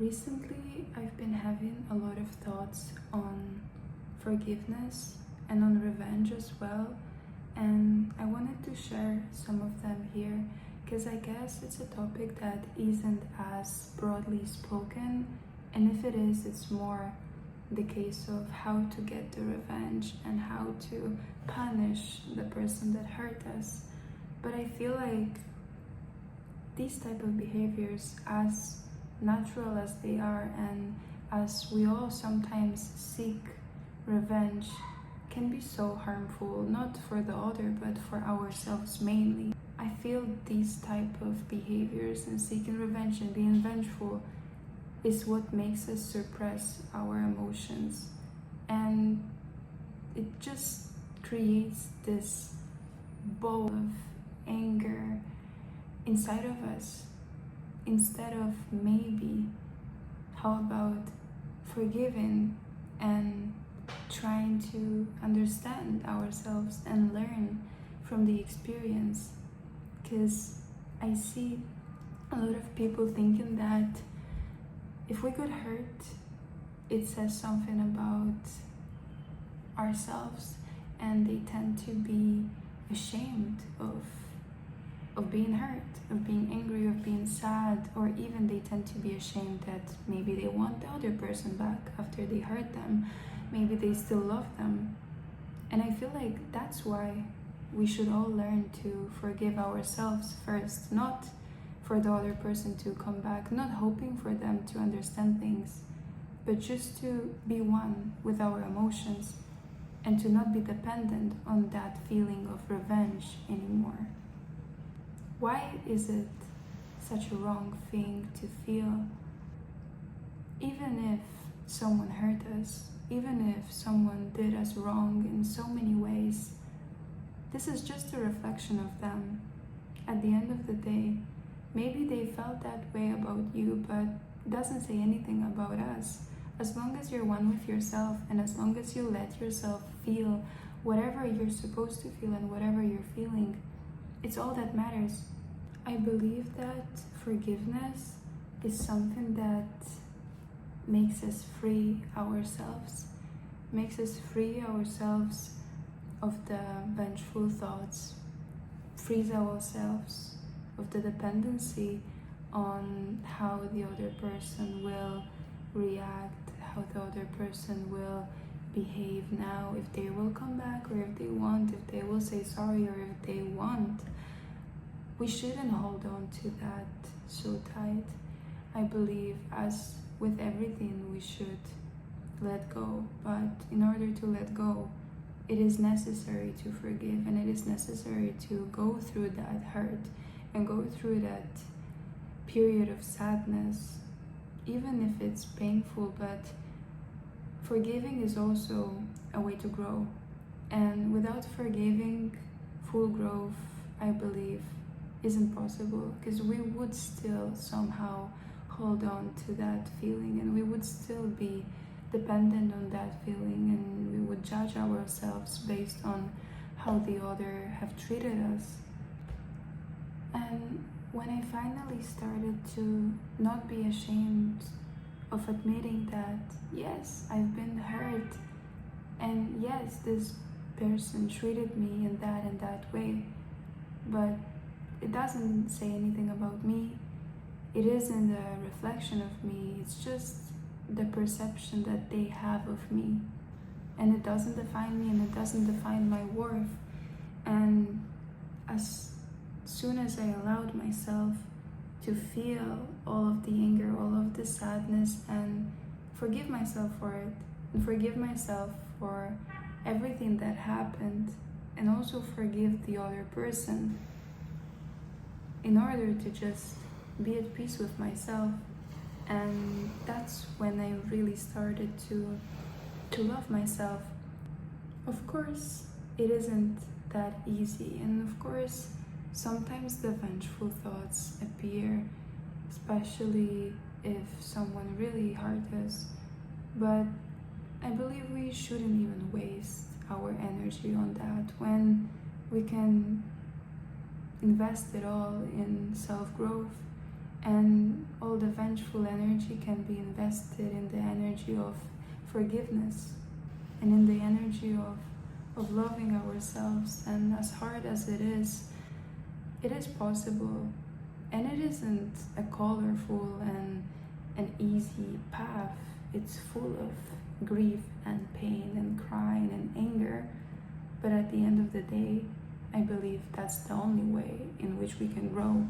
Recently, I've been having a lot of thoughts on forgiveness and on revenge as well, and I wanted to share some of them here because I guess it's a topic that isn't as broadly spoken, and if it is, it's more the case of how to get the revenge and how to punish the person that hurt us. But I feel like these type of behaviors, as natural as they are and as we all sometimes seek revenge, can be so harmful, not for the other but for ourselves mainly. I feel these type of behaviors and seeking revenge and being vengeful is what makes us suppress our emotions, and it just creates this ball of anger inside of us. Instead of maybe, how about forgiving and trying to understand ourselves and learn from the experience? Because I see a lot of people thinking that if we got hurt, it says something about ourselves, and they tend to be ashamed of being hurt, of being angry, of being sad, or even they tend to be ashamed that maybe they want the other person back after they hurt them. Maybe they still love them. And I feel like that's why we should all learn to forgive ourselves first, not for the other person to come back, not hoping for them to understand things, but just to be one with our emotions and to not be dependent on that feeling of revenge anymore. Why is it such a wrong thing to feel? Even if someone hurt us, even if someone did us wrong in so many ways, this is just a reflection of them. At the end of the day, maybe they felt that way about you, but it doesn't say anything about us. As long as you're one with yourself, and as long as you let yourself feel whatever you're supposed to feel and whatever you're feeling, it's all that matters. I believe that forgiveness is something that makes us free ourselves, of the vengeful thoughts, frees ourselves of the dependency on how the other person will react, how the other person will behave now, if they will come back or if they won't, if they will say sorry or if they won't. We shouldn't hold on to that so tight. I believe, as with everything, we should let go, but in order to let go, it is necessary to forgive, and it is necessary to go through that hurt and go through that period of sadness, even if it's painful. But forgiving is also a way to grow, and without forgiving, full growth, I believe, isn't possible, because we would still somehow hold on to that feeling, and we would still be dependent on that feeling, and we would judge ourselves based on how the other have treated us. And when I finally started to not be ashamed of admitting that, yes, I've been hurt, and yes, this person treated me in that way, but it doesn't say anything about me. It isn't a reflection of me. It's just the perception that they have of me. And it doesn't define me, and it doesn't define my worth. And as soon as I allowed myself to feel all of the anger, all of the sadness, and forgive myself for it, and forgive myself for everything that happened, and also forgive the other person, in order to just be at peace with myself. And that's when I really started to love myself. Of course, it isn't that easy, and of course, sometimes the vengeful thoughts appear, especially if someone really hurt us. But I believe we shouldn't even waste our energy on that when we can invest it all in self-growth And all the vengeful energy can be invested in the energy of forgiveness and in the energy of loving ourselves. And as hard as it is possible. And it isn't a colorful and an easy path. It's full of grief and pain and crying and anger. But at the end of the day, I believe that's the only way in which we can grow.